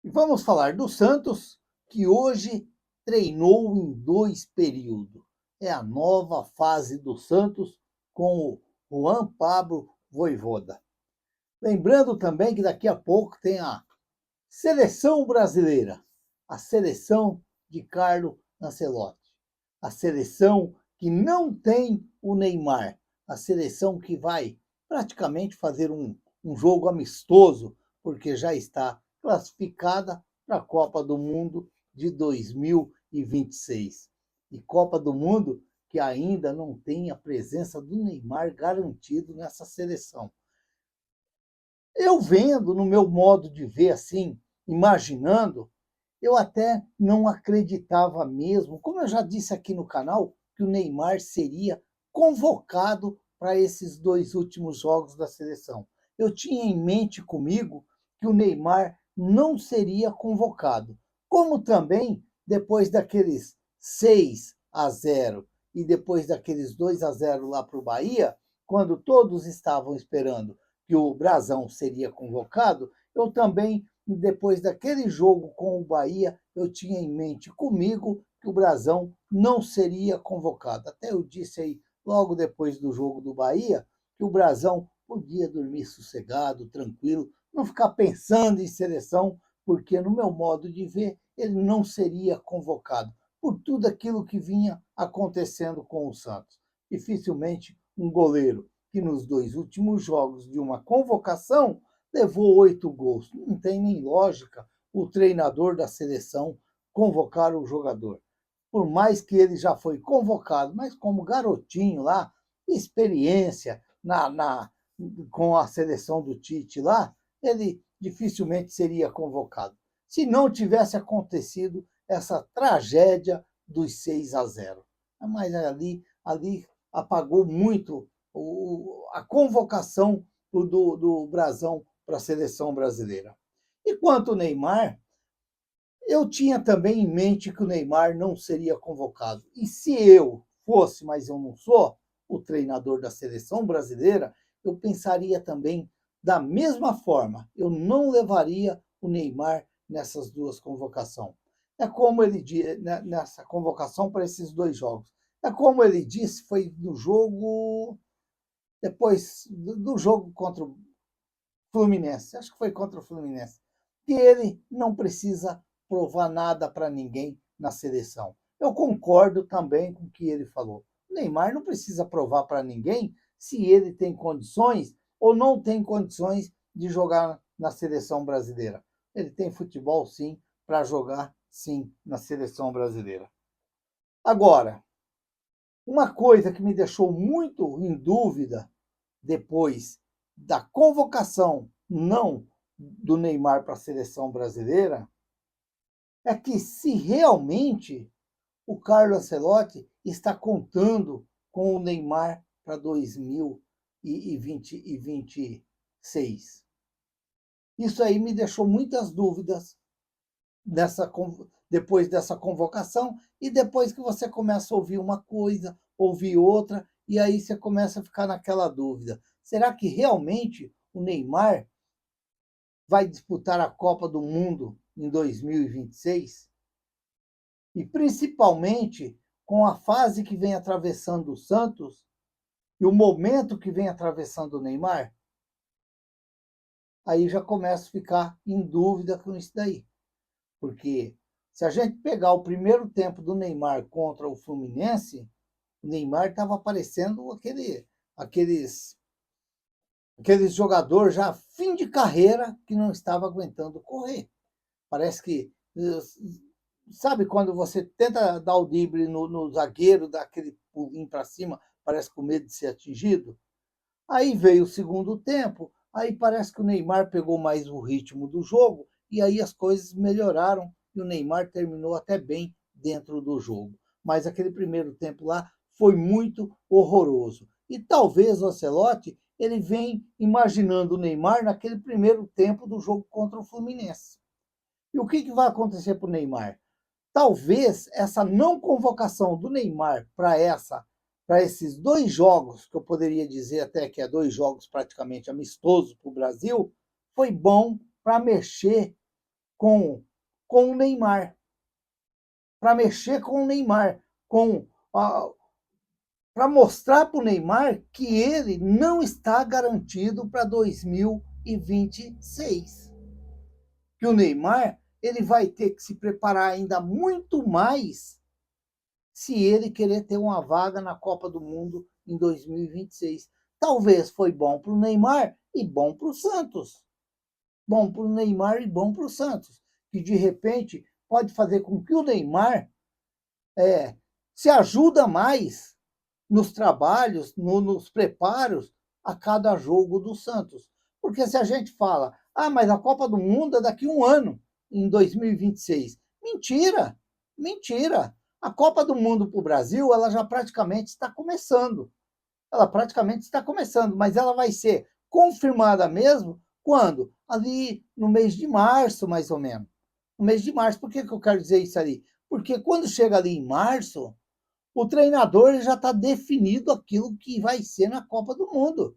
E vamos falar do Santos, que hoje treinou em 2 períodos. É a nova fase do Santos com o Juan Pablo Vojvoda. Lembrando também que daqui a pouco tem a seleção brasileira, a seleção de Carlo Ancelotti, a seleção que não tem o Neymar, a seleção que vai praticamente fazer um jogo amistoso, porque já está classificada para a Copa do Mundo de 2026. E Copa do Mundo que ainda não tem a presença do Neymar garantido nessa seleção. Eu vendo, no meu modo de ver assim, imaginando, eu até não acreditava mesmo, como eu já disse aqui no canal, que o Neymar seria convocado para esses 2 últimos jogos da seleção. Eu tinha em mente comigo que o Neymar não seria convocado, como também depois daqueles 6-0 e depois daqueles 2-0 lá para o Bahia, quando todos estavam esperando que o Brasão seria convocado, eu também, depois daquele jogo com o Bahia, eu tinha em mente comigo que o Brasão não seria convocado. Até eu disse aí, logo depois do jogo do Bahia, que o Brasão podia dormir sossegado, tranquilo, não ficar pensando em seleção, porque, no meu modo de ver, ele não seria convocado, por tudo aquilo que vinha acontecendo com o Santos. Dificilmente um goleiro que nos 2 últimos jogos de uma convocação levou 8 gols. Não tem nem lógica o treinador da seleção convocar o jogador. Por mais que ele já foi convocado, mas como garotinho lá, experiência com a seleção do Tite lá, ele dificilmente seria convocado. Se não tivesse acontecido essa tragédia dos 6-0. Mas ali apagou muito a convocação do Brasão para a seleção brasileira. E quanto ao Neymar, eu tinha também em mente que o Neymar não seria convocado. E se eu fosse, mas eu não sou, o treinador da seleção brasileira, eu pensaria também da mesma forma. Eu não levaria o Neymar nessas 2 convocações. É como ele nessa convocação para esses 2 jogos. É como ele disse, foi no jogo depois do jogo contra o Fluminense, acho que foi contra o Fluminense, que ele não precisa provar nada para ninguém na seleção. Eu concordo também com o que ele falou. O Neymar não precisa provar para ninguém se ele tem condições ou não tem condições de jogar na seleção brasileira. Ele tem futebol, sim, para jogar, sim, na seleção brasileira. Agora, uma coisa que me deixou muito em dúvida depois da convocação não do Neymar para a seleção brasileira é que se realmente o Carlo Ancelotti está contando com o Neymar para 2026. Isso aí me deixou muitas dúvidas depois dessa convocação e depois que você começa a ouvir uma coisa, ouvir outra, e aí você começa a ficar naquela dúvida. Será que realmente o Neymar vai disputar a Copa do Mundo em 2026? E principalmente com a fase que vem atravessando o Santos e o momento que vem atravessando o Neymar, aí já começo a ficar em dúvida com isso daí. Porque se a gente pegar o primeiro tempo do Neymar contra o Fluminense, o Neymar estava parecendo aqueles jogador já fim de carreira que não estava aguentando correr. Parece que, sabe quando você tenta dar o drible no zagueiro, dá aquele pulinho para cima, parece com medo de ser atingido? Aí veio o segundo tempo, aí parece que o Neymar pegou mais o ritmo do jogo e aí as coisas melhoraram e o Neymar terminou até bem dentro do jogo. Mas aquele primeiro tempo lá foi muito horroroso. E talvez o Ancelotti ele vem imaginando o Neymar naquele primeiro tempo do jogo contra o Fluminense. E o que vai acontecer para o Neymar? Talvez essa não convocação do Neymar para esses 2 jogos, que eu poderia dizer até que é 2 jogos praticamente amistosos para o Brasil, foi bom para mexer com o Neymar, para mexer com o Neymar, para mostrar para o Neymar que ele não está garantido para 2026. Que o Neymar ele vai ter que se preparar ainda muito mais se ele querer ter uma vaga na Copa do Mundo em 2026. Talvez foi bom para o Neymar e bom para o Santos. Bom para o Neymar e bom para o Santos. Que de repente pode fazer com que o Neymar se ajuda mais nos trabalhos, nos preparos a cada jogo do Santos. Porque se a gente fala, mas a Copa do Mundo é daqui a um ano, em 2026. Mentira, mentira. A Copa do Mundo para o Brasil, ela já praticamente está começando. Ela praticamente está começando, mas ela vai ser confirmada mesmo quando? Ali no mês de março, mais ou menos. No mês de março. Por que eu quero dizer isso ali? Porque quando chega ali em março, o treinador já está definido aquilo que vai ser na Copa do Mundo.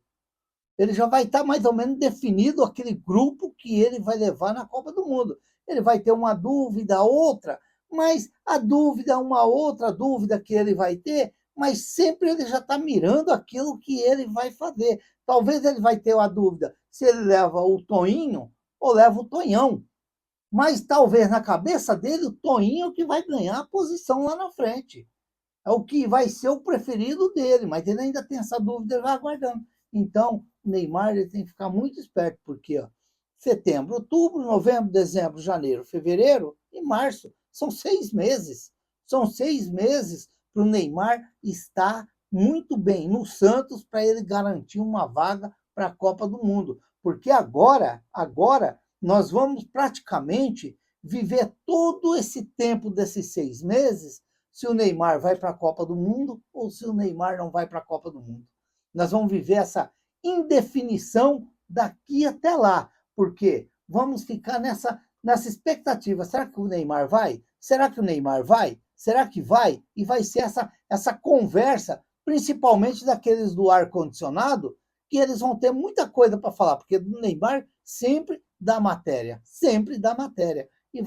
Ele já vai estar mais ou menos definido aquele grupo que ele vai levar na Copa do Mundo. Ele vai ter uma dúvida, outra, mas a dúvida, uma outra dúvida que ele vai ter, mas sempre ele já está mirando aquilo que ele vai fazer. Talvez ele vai ter uma dúvida se ele leva o Toinho ou leva o Tonhão. Mas talvez na cabeça dele o Toinho que vai ganhar a posição lá na frente. É o que vai ser o preferido dele, mas ele ainda tem essa dúvida, ele vai aguardando. Então, o Neymar ele tem que ficar muito esperto, porque setembro, outubro, novembro, dezembro, janeiro, fevereiro e março. São 6 meses. São 6 meses para o Neymar estar muito bem no Santos para ele garantir uma vaga para a Copa do Mundo. Porque agora nós vamos praticamente viver todo esse tempo desses 6 meses se o Neymar vai para a Copa do Mundo ou se o Neymar não vai para a Copa do Mundo. Nós vamos viver essa indefinição daqui até lá, porque vamos ficar nessa expectativa. Será que o Neymar vai? Será que o Neymar vai? Será que vai? E vai ser essa conversa, principalmente daqueles do ar-condicionado, que eles vão ter muita coisa para falar, porque do Neymar sempre dá matéria, sempre dá matéria. E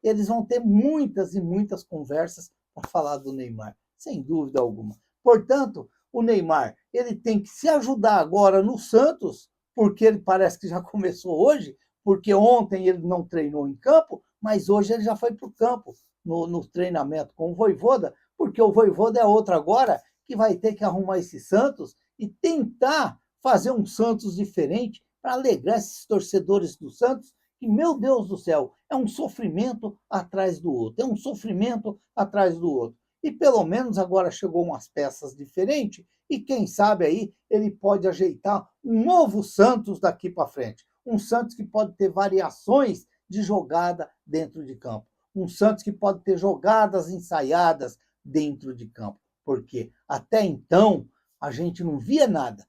eles vão ter muitas e muitas conversas para falar do Neymar, sem dúvida alguma. Portanto, o Neymar ele tem que se ajudar agora no Santos, porque ele parece que já começou hoje, porque ontem ele não treinou em campo, mas hoje ele já foi para o campo, no treinamento com o Vojvoda, porque o Vojvoda é outro agora que vai ter que arrumar esse Santos e tentar fazer um Santos diferente para alegrar esses torcedores do Santos, que, meu Deus do céu, é um sofrimento atrás do outro, é um sofrimento atrás do outro. E pelo menos agora chegou umas peças diferentes, e quem sabe aí ele pode ajeitar um novo Santos daqui para frente. Um Santos que pode ter variações de jogada dentro de campo. Um Santos que pode ter jogadas ensaiadas dentro de campo. Porque até então a gente não via nada.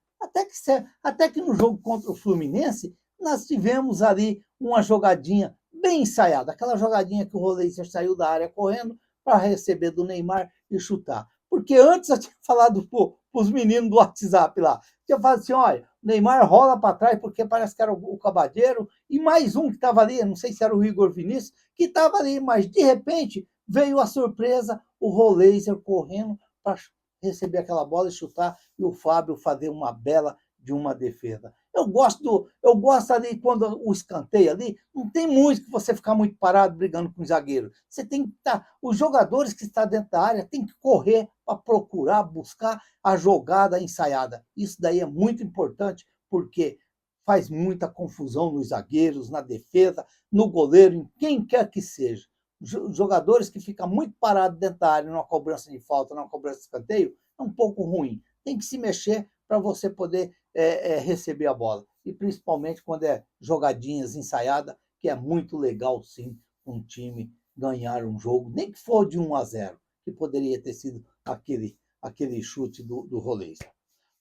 Até que no jogo contra o Fluminense, nós tivemos ali uma jogadinha bem ensaiada, aquela jogadinha que o Roleiser saiu da área correndo para receber do Neymar e chutar. Porque antes eu tinha falado para os meninos do WhatsApp lá, tinha falado assim, olha, o Neymar rola para trás porque parece que era o Cabadeiro, e mais um que estava ali, não sei se era o Igor Vinícius, que estava ali, mas de repente veio a surpresa, o Roleiser correndo para receber aquela bola e chutar, e o Fábio fazer uma bela de uma defesa. Eu gosto ali quando o escanteio ali, não tem muito que você ficar muito parado brigando com o zagueiro. Você tem que estar, os jogadores que estão dentro da área têm que correr para procurar, buscar a jogada ensaiada. Isso daí é muito importante porque faz muita confusão nos zagueiros, na defesa, no goleiro, em quem quer que seja. Jogadores que ficam muito parados dentro da área numa cobrança de falta, numa cobrança de escanteio, é um pouco ruim. Tem que se mexer para você poder receber a bola. E principalmente quando é jogadinhas ensaiadas, que é muito legal, sim, um time ganhar um jogo, nem que for de 1-0, que poderia ter sido aquele chute do Rolês.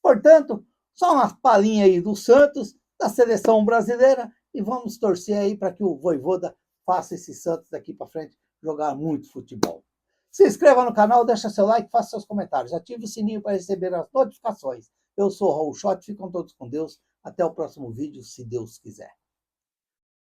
Portanto, só uma palhinha aí do Santos, da seleção brasileira, e vamos torcer aí para que o Vojvoda faça esse Santos daqui para frente jogar muito futebol. Se inscreva no canal, deixa seu like, faça seus comentários, ative o sininho para receber as notificações. Eu sou o Raul Schott, ficam todos com Deus. Até o próximo vídeo, se Deus quiser.